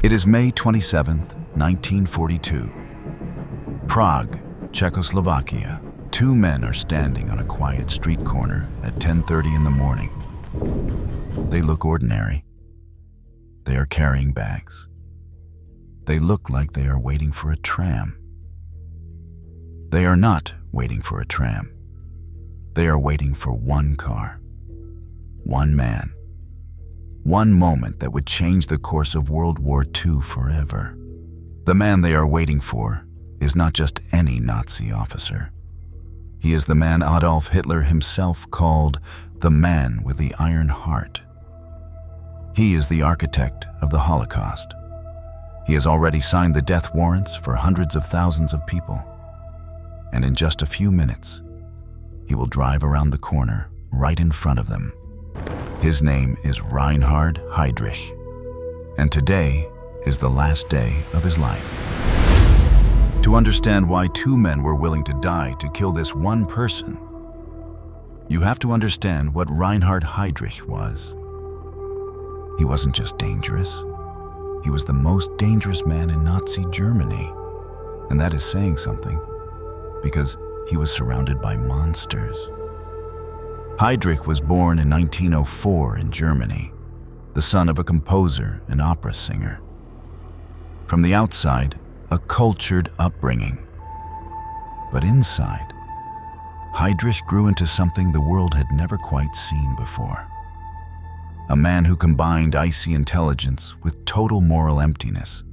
It is May 27th, 1942. Prague, Czechoslovakia. Two men are standing on a quiet street corner at 10:30 in the morning. They look ordinary. They are carrying bags. They look like they are waiting for a tram. They are not waiting for a tram. They are waiting for one car, one man, one moment that would change the course of World War II forever. The man they are waiting for is not just any Nazi officer. He is the man Adolf Hitler himself called the man with the iron heart. He is the architect of the Holocaust. He has already signed the death warrants for hundreds of thousands of people. And in just a few minutes, he will drive around the corner right in front of them. His name is Reinhard Heydrich, and today is the last day of his life. To understand why two men were willing to die to kill this one person, you have to understand what Reinhard Heydrich was. He wasn't just dangerous. He was the most dangerous man in Nazi Germany. And that is saying something, because he was surrounded by monsters. Heydrich was born in 1904 in Germany, the son of a composer and opera singer. From the outside, a cultured upbringing. But inside, Heydrich grew into something the world had never quite seen before. A man who combined icy intelligence with total moral emptiness.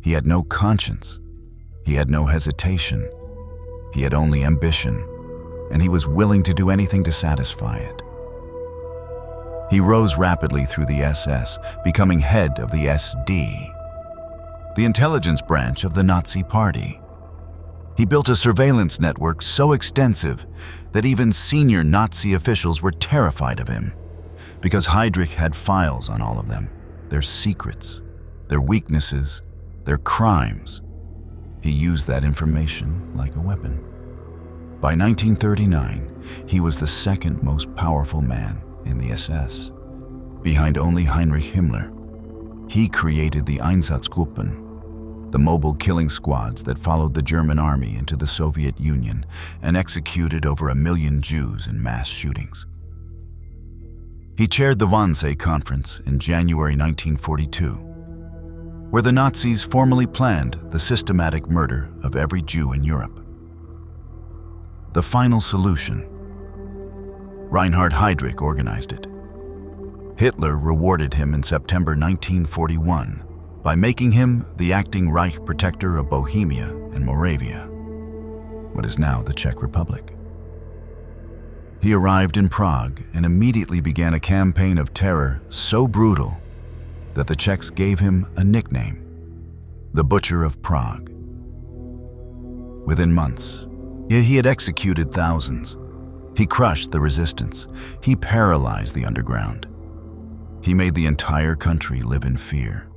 He had no conscience. He had no hesitation. He had only ambition, and he was willing to do anything to satisfy it. He rose rapidly through the SS, becoming head of the SD, the intelligence branch of the Nazi Party. He built a surveillance network so extensive that even senior Nazi officials were terrified of him, because Heydrich had files on all of them, their secrets, their weaknesses, their crimes. He used that information like a weapon. By 1939, he was the second most powerful man in the SS, behind only Heinrich Himmler. He created the Einsatzgruppen, the mobile killing squads that followed the German army into the Soviet Union and executed over 1 million Jews in mass shootings. He chaired the Wannsee Conference in January 1942, where the Nazis formally planned the systematic murder of every Jew in Europe. The final solution. Reinhard Heydrich organized it. Hitler rewarded him in September 1941 by making him the acting Reich protector of Bohemia and Moravia, what is now the Czech Republic. He arrived in Prague and immediately began a campaign of terror so brutal that the Czechs gave him a nickname, the Butcher of Prague. Within months, he had executed thousands. He crushed the resistance. He paralyzed the underground. He made the entire country live in fear.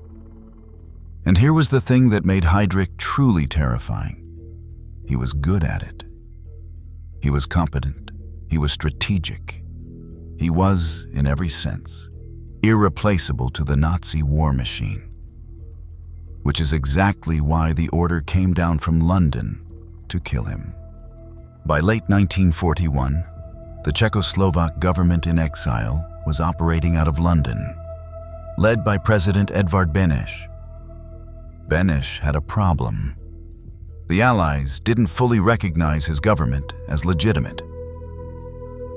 And here was the thing that made Heydrich truly terrifying. He was good at it. He was competent. He was strategic. He was, in every sense, irreplaceable to the Nazi war machine. Which is exactly why the order came down from London to kill him. By late 1941, the Czechoslovak government in exile was operating out of London, led by President Edvard Beneš. Beneš had a problem. The Allies didn't fully recognize his government as legitimate.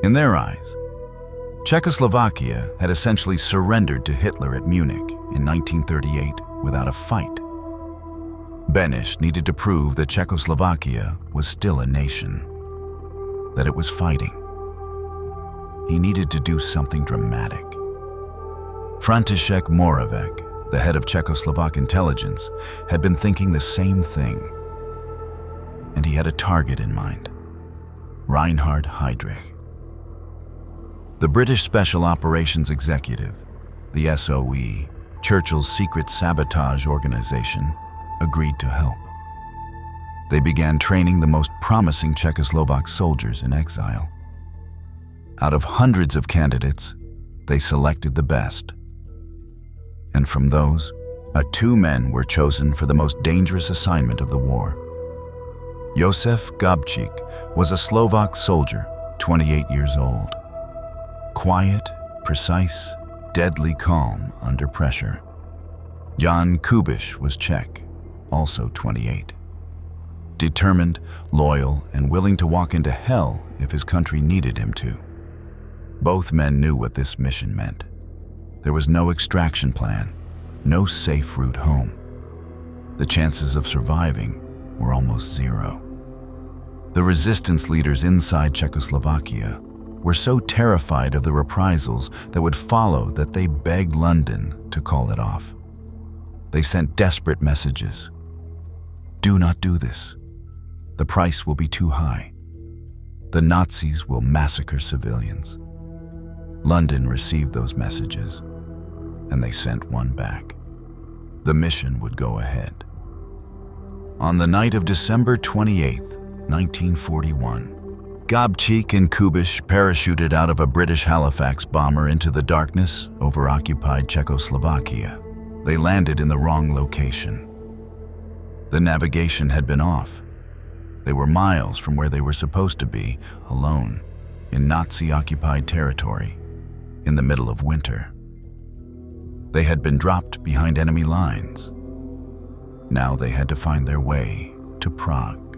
In their eyes, Czechoslovakia had essentially surrendered to Hitler at Munich in 1938 without a fight. Beneš needed to prove that Czechoslovakia was still a nation, that it was fighting. He needed to do something dramatic. František Moravec, the head of Czechoslovak intelligence, had been thinking the same thing. And he had a target in mind, Reinhard Heydrich. The British Special Operations Executive, the SOE, Churchill's secret sabotage organization, agreed to help. They began training the most promising Czechoslovak soldiers in exile. Out of hundreds of candidates, they selected the best. And from those, Two men were chosen for the most dangerous assignment of the war. Jozef Gabčík was a Slovak soldier, 28 years old. Quiet, precise, deadly calm under pressure. Jan Kubiš was Czech, also 28. Determined, loyal, and willing to walk into hell if his country needed him to. Both men knew what this mission meant. There was no extraction plan, no safe route home. The chances of surviving were almost zero. The resistance leaders inside Czechoslovakia were so terrified of the reprisals that would follow that they begged London to call it off. They sent desperate messages. Do not do this. The price will be too high. The Nazis will massacre civilians. London received those messages, and they sent one back. The mission would go ahead. On the night of December 28th, 1941, Gabčík and Kubiš parachuted out of a British Halifax bomber into the darkness over occupied Czechoslovakia. They landed in the wrong location. The navigation had been off. They were miles from where they were supposed to be, alone, in Nazi-occupied territory, in the middle of winter. They had been dropped behind enemy lines. Now they had to find their way to Prague.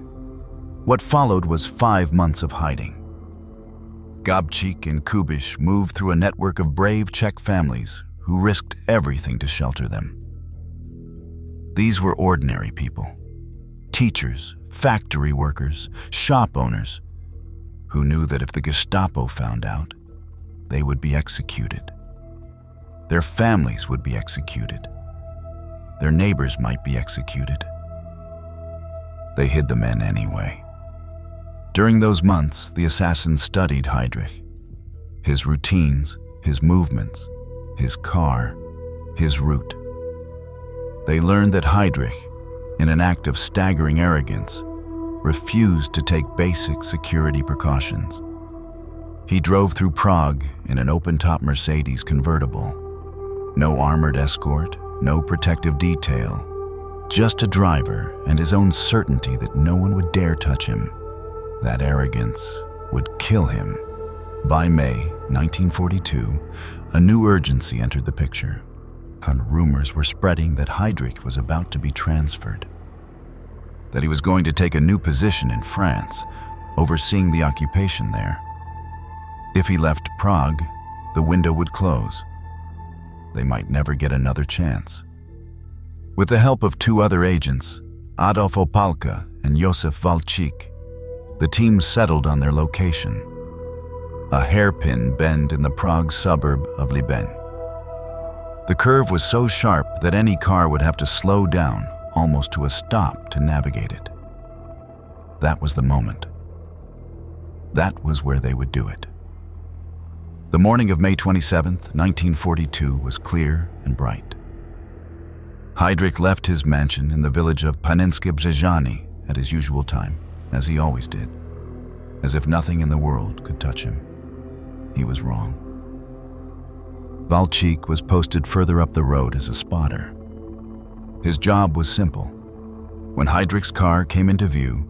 What followed was 5 months of hiding. Gabčík and Kubiš moved through a network of brave Czech families who risked everything to shelter them. These were ordinary people, teachers, factory workers, shop owners, who knew that if the Gestapo found out, they would be executed. Their families would be executed. Their neighbors might be executed. They hid the men anyway. During those months, the assassins studied Heydrich, his routines, his movements, his car, his route. They learned that Heydrich, in an act of staggering arrogance, refused to take basic security precautions. He drove through Prague in an open-top Mercedes convertible. No armored escort, no protective detail, just a driver and his own certainty that no one would dare touch him. That arrogance would kill him. By May 1942, a new urgency entered the picture, and rumors were spreading that Heydrich was about to be transferred, that he was going to take a new position in France, overseeing the occupation there. If he left Prague, the window would close. They might never get another chance. With the help of 2 other agents, Adolf Opalka and Jozef Valčík, the team settled on their location, a hairpin bend in the Prague suburb of Liben. The curve was so sharp that any car would have to slow down almost to a stop to navigate it. That was the moment. That was where they would do it. The morning of May 27th, 1942 was clear and bright. Heydrich left his mansion in the village of Panenské Břežany at his usual time, as he always did, as if nothing in the world could touch him. He was wrong. Valčík was posted further up the road as a spotter. His job was simple. When Heydrich's car came into view,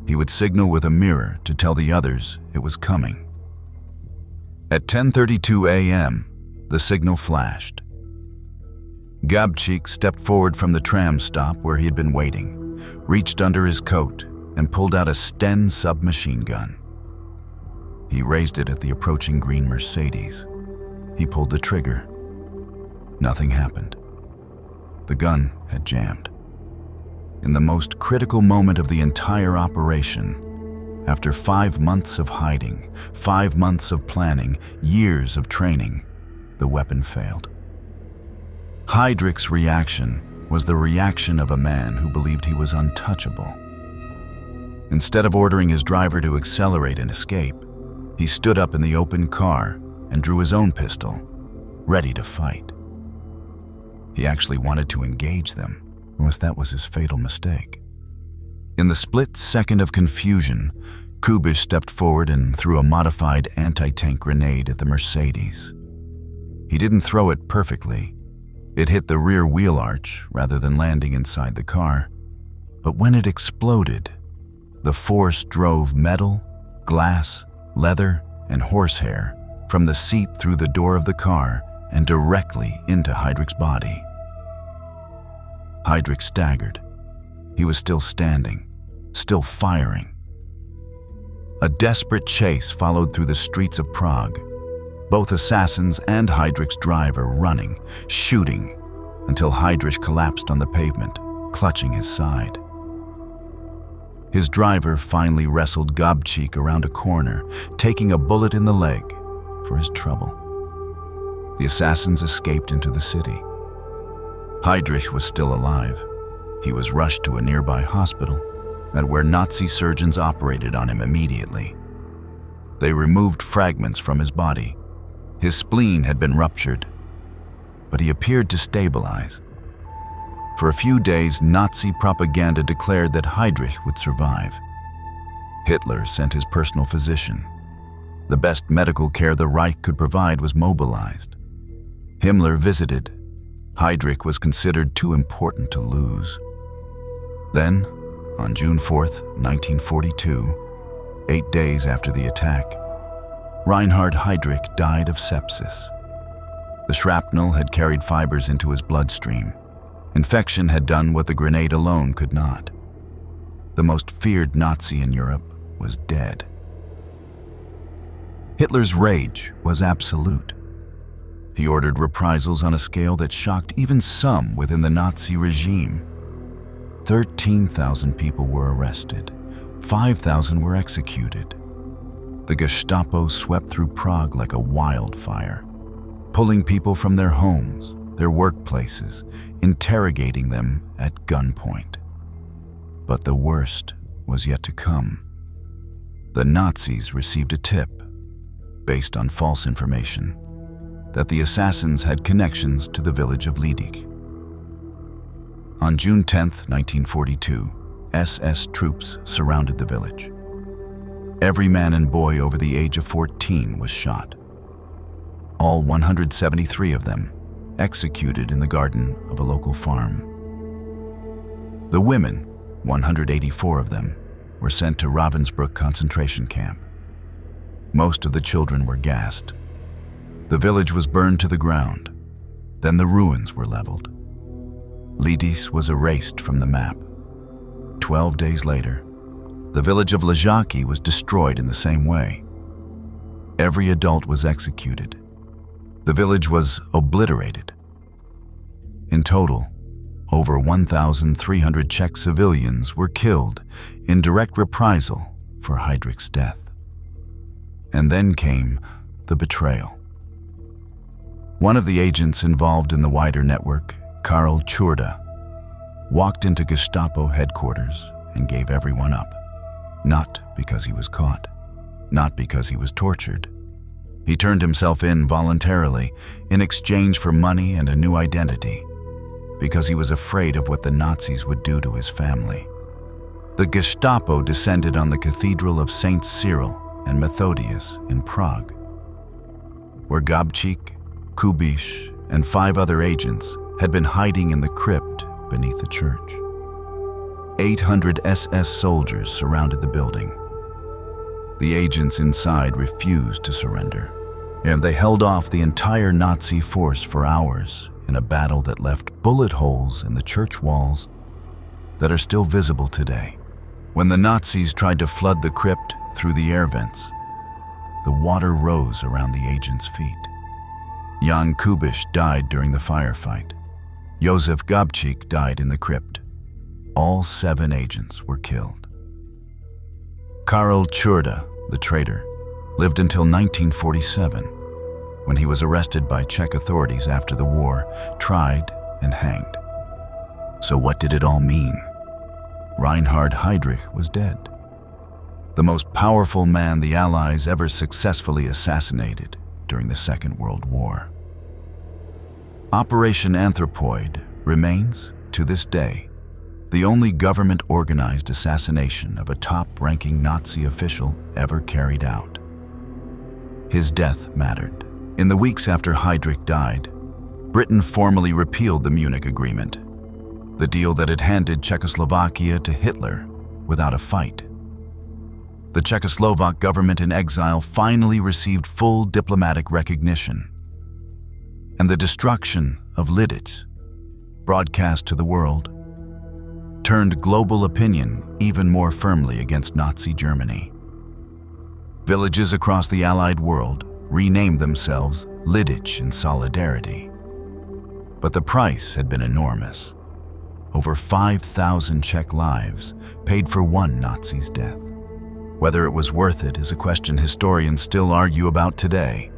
he would signal with a mirror to tell the others it was coming. At 10:32 a.m., the signal flashed. Gabčík stepped forward from the tram stop where he had been waiting, reached under his coat, and pulled out a Sten submachine gun. He raised it at the approaching green Mercedes. He pulled the trigger. Nothing happened. The gun had jammed. In the most critical moment of the entire operation, after 5 months of hiding, 5 months of planning, years of training, the weapon failed. Heydrich's reaction was the reaction of a man who believed he was untouchable. Instead of ordering his driver to accelerate and escape, he stood up in the open car and drew his own pistol, ready to fight. He actually wanted to engage them, unless that was his fatal mistake. In the split second of confusion, Kubiš stepped forward and threw a modified anti-tank grenade at the Mercedes. He didn't throw it perfectly, It hit the rear wheel arch rather than landing inside the car, but when it exploded, the force drove metal, glass, leather, and horsehair from the seat through the door of the car and directly into Heydrich's body. Heydrich staggered. He was still standing, still firing. A desperate chase followed through the streets of Prague, both assassins and Heydrich's driver running, shooting, until Heydrich collapsed on the pavement, clutching his side. His driver finally wrestled Gabčík around a corner, taking a bullet in the leg for his trouble. The assassins escaped into the city. Heydrich was still alive. He was rushed to a nearby hospital, and where Nazi surgeons operated on him immediately. They removed fragments from his body. His spleen had been ruptured, but he appeared to stabilize. For a few days, Nazi propaganda declared that Heydrich would survive. Hitler sent his personal physician. The best medical care the Reich could provide was mobilized. Himmler visited. Heydrich was considered too important to lose. Then, on June 4th, 1942, 8 days after the attack, Reinhard Heydrich died of sepsis. The shrapnel had carried fibers into his bloodstream. Infection had done what the grenade alone could not. The most feared Nazi in Europe was dead. Hitler's rage was absolute. He ordered reprisals on a scale that shocked even some within the Nazi regime. 13,000 people were arrested. 5,000 were executed. The Gestapo swept through Prague like a wildfire, pulling people from their homes, their workplaces, interrogating them at gunpoint. But the worst was yet to come. The Nazis received a tip, based on false information, that the assassins had connections to the village of Lidic. On June 10, 1942, SS troops surrounded the village. Every man and boy over the age of 14 was shot. All 173 of them executed in the garden of a local farm. The women, 184 of them, were sent to Ravensbrück concentration camp. Most of the children were gassed. The village was burned to the ground. Then the ruins were leveled. Lidice was erased from the map. 12 days later, the village of Ležáky was destroyed in the same way. Every adult was executed. The village was obliterated. In total, over 1,300 Czech civilians were killed in direct reprisal for Heydrich's death. And then came the betrayal. One of the agents involved in the wider network, Karl Čurda, walked into Gestapo headquarters and gave everyone up. Not because he was caught, not because he was tortured. He turned himself in voluntarily in exchange for money and a new identity, because he was afraid of what the Nazis would do to his family. The Gestapo descended on the Cathedral of Saints Cyril and Methodius in Prague, where Gabčík, Kubiš, and 5 other agents had been hiding in the crypt beneath the church. 800 SS soldiers surrounded the building. The agents inside refused to surrender, and they held off the entire Nazi force for hours in a battle that left bullet holes in the church walls that are still visible today. When the Nazis tried to flood the crypt through the air vents, the water rose around the agents' feet. Jan Kubiš died during the firefight. Jozef Gabčík died in the crypt. All 7 agents were killed. Karl Čurda, the traitor, lived until 1947, when he was arrested by Czech authorities after the war, tried, and hanged. So what did it all mean? Reinhard Heydrich was dead. The most powerful man the Allies ever successfully assassinated during the Second World War. Operation Anthropoid remains, to this day, the only government-organized assassination of a top-ranking Nazi official ever carried out. His death mattered. In the weeks after Heydrich died, Britain formally repealed the Munich Agreement, the deal that had handed Czechoslovakia to Hitler without a fight. The Czechoslovak government in exile finally received full diplomatic recognition, and the destruction of Lidice, broadcast to the world, turned global opinion even more firmly against Nazi Germany. Villages across the Allied world renamed themselves Lidice in solidarity. But the price had been enormous. Over 5,000 Czech lives paid for one Nazi's death. Whether it was worth it is a question historians still argue about today.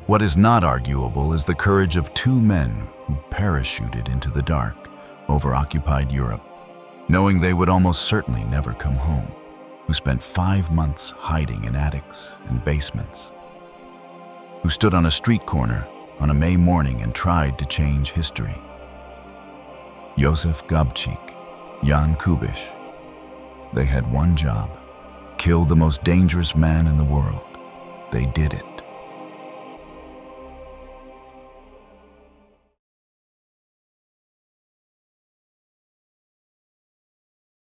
What is not arguable is the courage of two men who parachuted into the dark over occupied Europe, knowing they would almost certainly never come home, who spent 5 months hiding in attics and basements, who stood on a street corner on a May morning and tried to change history. Jozef, Gabčík, Jan Kubiš. They had one job: kill the most dangerous man in the world. They did it.